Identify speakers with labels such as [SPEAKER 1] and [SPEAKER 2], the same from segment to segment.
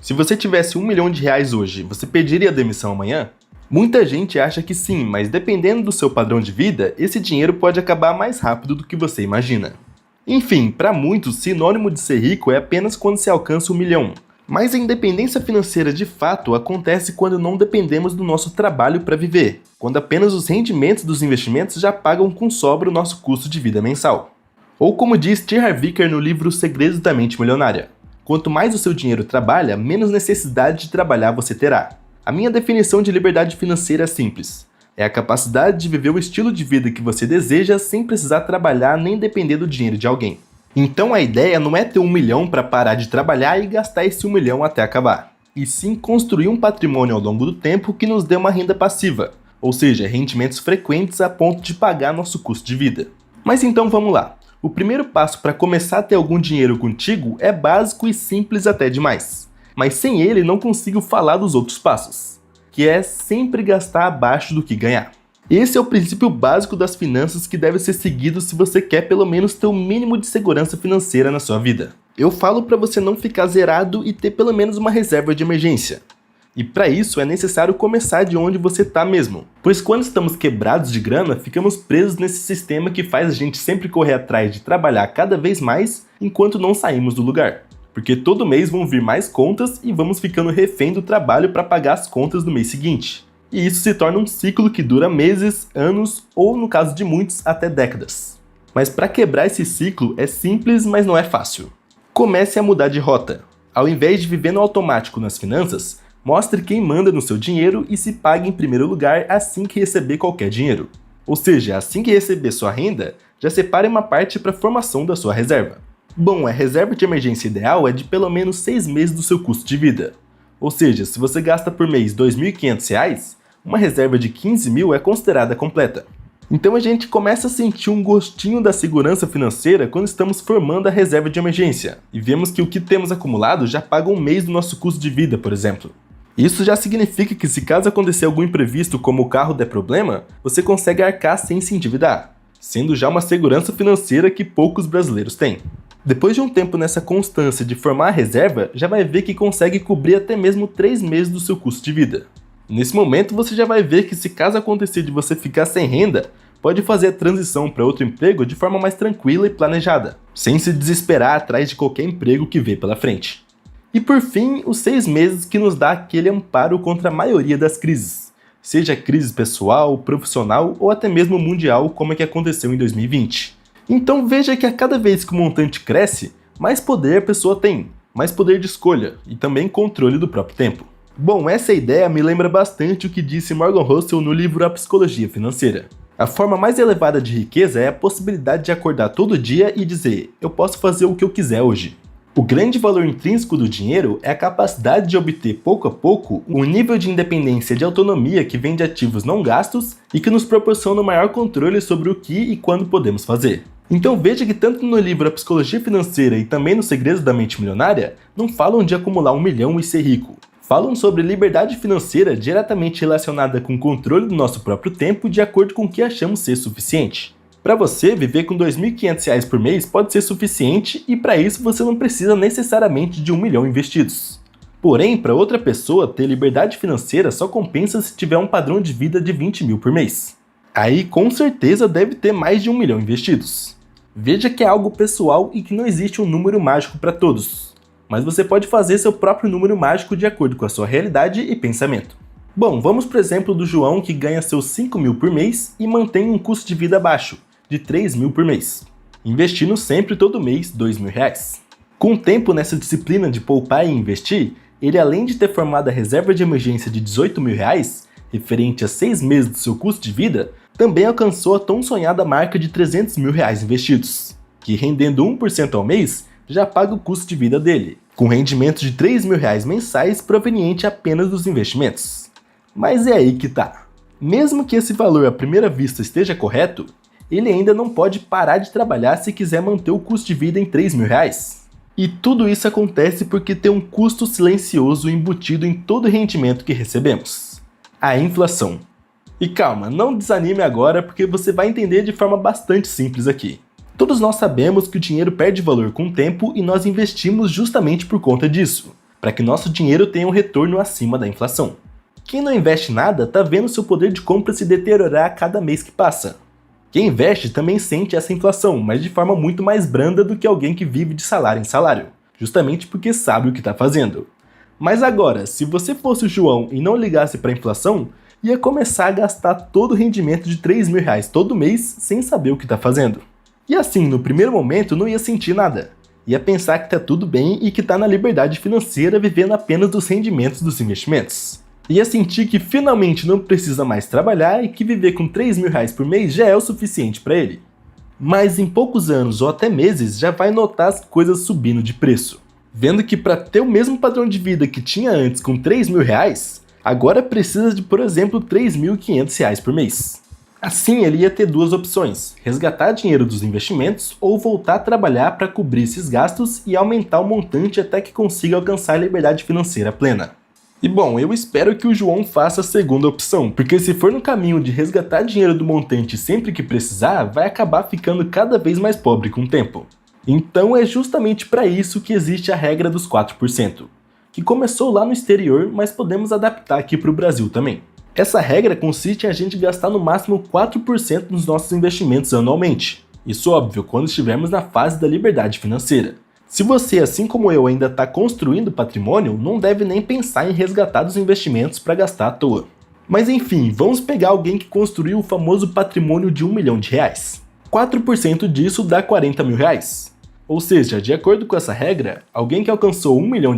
[SPEAKER 1] Se você tivesse R$ 1 milhão hoje, você pediria demissão amanhã? Muita gente acha que sim, mas dependendo do seu padrão de vida, esse dinheiro pode acabar mais rápido do que você imagina. Enfim, para muitos, sinônimo de ser rico é apenas quando se alcança R$ 1 milhão. Mas a independência financeira de fato acontece quando não dependemos do nosso trabalho para viver, quando apenas os rendimentos dos investimentos já pagam com sobra o nosso custo de vida mensal. Ou como diz T. Harv Eker no livro Segredos da Mente Milionária, quanto mais o seu dinheiro trabalha, menos necessidade de trabalhar você terá. A minha definição de liberdade financeira é simples. É a capacidade de viver o estilo de vida que você deseja sem precisar trabalhar nem depender do dinheiro de alguém. Então a ideia não é ter R$ 1 milhão para parar de trabalhar e gastar esse R$ 1 milhão até acabar, e sim construir um patrimônio ao longo do tempo que nos dê uma renda passiva, ou seja, rendimentos frequentes a ponto de pagar nosso custo de vida. Mas então vamos lá. O primeiro passo para começar a ter algum dinheiro contigo é básico e simples até demais. Mas sem ele não consigo falar dos outros passos, que é sempre gastar abaixo do que ganhar. Esse é o princípio básico das finanças que deve ser seguido se você quer pelo menos ter o mínimo de segurança financeira na sua vida. Eu falo para você não ficar zerado e ter pelo menos uma reserva de emergência. E para isso é necessário começar de onde você está mesmo. Pois quando estamos quebrados de grana, ficamos presos nesse sistema que faz a gente sempre correr atrás de trabalhar cada vez mais enquanto não saímos do lugar. Porque todo mês vão vir mais contas e vamos ficando refém do trabalho para pagar as contas do mês seguinte. E isso se torna um ciclo que dura meses, anos ou, no caso de muitos, até décadas. Mas para quebrar esse ciclo é simples, mas não é fácil. Comece a mudar de rota. Ao invés de viver no automático nas finanças, mostre quem manda no seu dinheiro e se pague em primeiro lugar assim que receber qualquer dinheiro. Ou seja, assim que receber sua renda, já separe uma parte para a formação da sua reserva. Bom, a reserva de emergência ideal é de pelo menos 6 meses do seu custo de vida. Ou seja, se você gasta por mês R$ 2.500, uma reserva de 15 mil é considerada completa. Então a gente começa a sentir um gostinho da segurança financeira quando estamos formando a reserva de emergência e vemos que o que temos acumulado já paga um mês do nosso custo de vida, por exemplo. Isso já significa que se caso acontecer algum imprevisto como o carro der problema, você consegue arcar sem se endividar, sendo já uma segurança financeira que poucos brasileiros têm. Depois de um tempo nessa constância de formar a reserva, já vai ver que consegue cobrir até mesmo 3 meses do seu custo de vida. Nesse momento você já vai ver que se caso acontecer de você ficar sem renda, pode fazer a transição para outro emprego de forma mais tranquila e planejada, sem se desesperar atrás de qualquer emprego que vê pela frente. E por fim, os 6 meses que nos dá aquele amparo contra a maioria das crises, seja crise pessoal, profissional ou até mesmo mundial, como é que aconteceu em 2020. Então veja que a cada vez que o montante cresce, mais poder a pessoa tem, mais poder de escolha e também controle do próprio tempo. Bom, essa ideia me lembra bastante o que disse Morgan Housel no livro A Psicologia Financeira. A forma mais elevada de riqueza é a possibilidade de acordar todo dia e dizer, eu posso fazer o que eu quiser hoje. O grande valor intrínseco do dinheiro é a capacidade de obter pouco a pouco um nível de independência e de autonomia que vem de ativos não gastos e que nos proporciona um maior controle sobre o que e quando podemos fazer. Então veja que tanto no livro A Psicologia Financeira e também no Segredos da Mente Milionária, não falam de acumular 1 milhão e ser rico. Falam sobre liberdade financeira diretamente relacionada com o controle do nosso próprio tempo de acordo com o que achamos ser suficiente. Para você, viver com R$ 2.500 por mês pode ser suficiente e para isso você não precisa necessariamente de 1 milhão investidos. Porém, para outra pessoa, ter liberdade financeira só compensa se tiver um padrão de vida de 20 mil por mês. Aí com certeza deve ter mais de 1 milhão investidos. Veja que é algo pessoal e que não existe um número mágico para todos. Mas você pode fazer seu próprio número mágico de acordo com a sua realidade e pensamento. Bom, vamos pro exemplo do João que ganha seus 5 mil por mês e mantém um custo de vida baixo, de 3 mil por mês, investindo sempre todo mês R$ 2.000. Com o tempo nessa disciplina de poupar e investir, ele além de ter formado a reserva de emergência de R$ 18.000, referente a 6 meses do seu custo de vida, também alcançou a tão sonhada marca de R$ 300 mil investidos, que rendendo 1% ao mês, já paga o custo de vida dele, com rendimento de R$ 3.000 mensais proveniente apenas dos investimentos. Mas é aí que tá. Mesmo que esse valor à primeira vista esteja correto, ele ainda não pode parar de trabalhar se quiser manter o custo de vida em R$ 3.000. E tudo isso acontece porque tem um custo silencioso embutido em todo o rendimento que recebemos: a inflação. E calma, não desanime agora porque você vai entender de forma bastante simples aqui. Todos nós sabemos que o dinheiro perde valor com o tempo e nós investimos justamente por conta disso. para que nosso dinheiro tenha um retorno acima da inflação. Quem não investe nada está vendo seu poder de compra se deteriorar a cada mês que passa. Quem investe também sente essa inflação, mas de forma muito mais branda do que alguém que vive de salário em salário, justamente porque sabe o que está fazendo. Mas agora, se você fosse o João e não ligasse para a inflação, ia começar a gastar todo o rendimento de R$3.000 todo mês sem saber o que está fazendo. E assim, no primeiro momento, não ia sentir nada. Ia pensar que está tudo bem e que está na liberdade financeira vivendo apenas dos rendimentos dos investimentos. Ia sentir que finalmente não precisa mais trabalhar e que viver com R$3.000 por mês já é o suficiente para ele. Mas em poucos anos ou até meses já vai notar as coisas subindo de preço. Vendo que para ter o mesmo padrão de vida que tinha antes com R$3.000, agora precisa de, por exemplo, R$3.500 por mês. Assim ele ia ter duas opções, resgatar dinheiro dos investimentos ou voltar a trabalhar para cobrir esses gastos e aumentar o montante até que consiga alcançar a liberdade financeira plena. E bom, eu espero que o João faça a segunda opção, porque se for no caminho de resgatar dinheiro do montante sempre que precisar, vai acabar ficando cada vez mais pobre com o tempo. Então é justamente para isso que existe a regra dos 4%, que começou lá no exterior, mas podemos adaptar aqui para o Brasil também. Essa regra consiste em a gente gastar no máximo 4% nos nossos investimentos anualmente. Isso óbvio, quando estivermos na fase da liberdade financeira. Se você, assim como eu, ainda está construindo patrimônio, não deve nem pensar em resgatar dos investimentos para gastar à toa. Mas enfim, vamos pegar alguém que construiu o famoso patrimônio de R$1 milhão. 4% disso dá R$40.000. Ou seja, de acordo com essa regra, alguém que alcançou R$1 milhão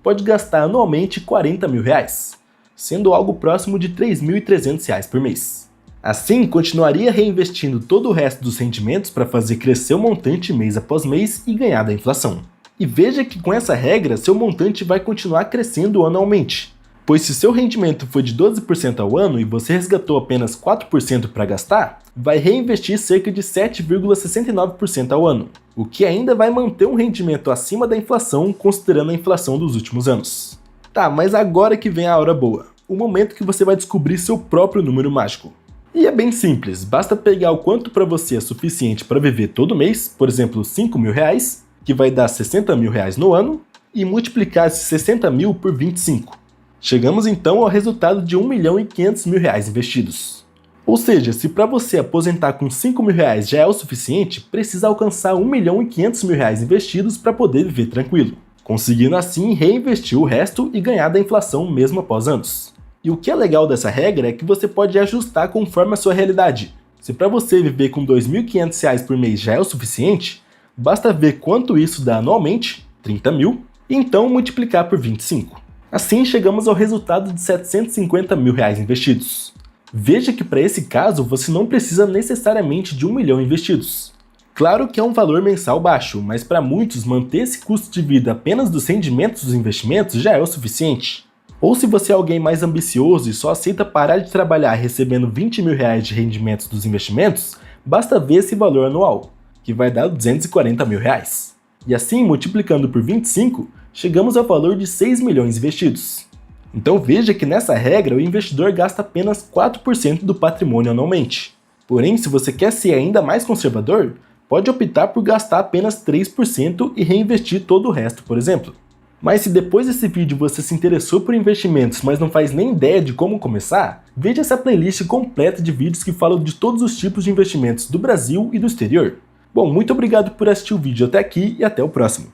[SPEAKER 1] pode gastar anualmente R$40.000, sendo algo próximo de R$3.300 por mês. Assim, continuaria reinvestindo todo o resto dos rendimentos para fazer crescer o montante mês após mês e ganhar da inflação. E veja que com essa regra, seu montante vai continuar crescendo anualmente, pois se seu rendimento foi de 12% ao ano e você resgatou apenas 4% para gastar, vai reinvestir cerca de 7,69% ao ano, o que ainda vai manter um rendimento acima da inflação considerando a inflação dos últimos anos. Tá, mas agora que vem a hora boa, o momento que você vai descobrir seu próprio número mágico. E é bem simples, basta pegar o quanto para você é suficiente para viver todo mês, por exemplo, R$5.000, que vai dar R$60.000 no ano, e multiplicar esses 60 mil por 25. Chegamos então ao resultado de R$1.500.000 investidos. Ou seja, se para você aposentar com R$5.000 já é o suficiente, precisa alcançar R$1.500.000 investidos para poder viver tranquilo, conseguindo assim reinvestir o resto e ganhar da inflação mesmo após anos. E o que é legal dessa regra é que você pode ajustar conforme a sua realidade. Se para você viver com R$2.500 por mês já é o suficiente, basta ver quanto isso dá anualmente, 30 mil, e então multiplicar por 25. Assim chegamos ao resultado de R$750.000 investidos. Veja que para esse caso você não precisa necessariamente de R$1 milhão investidos. Claro que é um valor mensal baixo, mas para muitos manter esse custo de vida apenas dos rendimentos dos investimentos já é o suficiente. Ou se você é alguém mais ambicioso e só aceita parar de trabalhar recebendo R$20.000 de rendimentos dos investimentos, basta ver esse valor anual, que vai dar R$240.000. E assim, multiplicando por 25, chegamos ao valor de 6 milhões investidos. Então veja que nessa regra o investidor gasta apenas 4% do patrimônio anualmente. Porém, se você quer ser ainda mais conservador, pode optar por gastar apenas 3% e reinvestir todo o resto, por exemplo. Mas se depois desse vídeo você se interessou por investimentos, mas não faz nem ideia de como começar, veja essa playlist completa de vídeos que falam de todos os tipos de investimentos do Brasil e do exterior. Bom, muito obrigado por assistir o vídeo até aqui e até o próximo.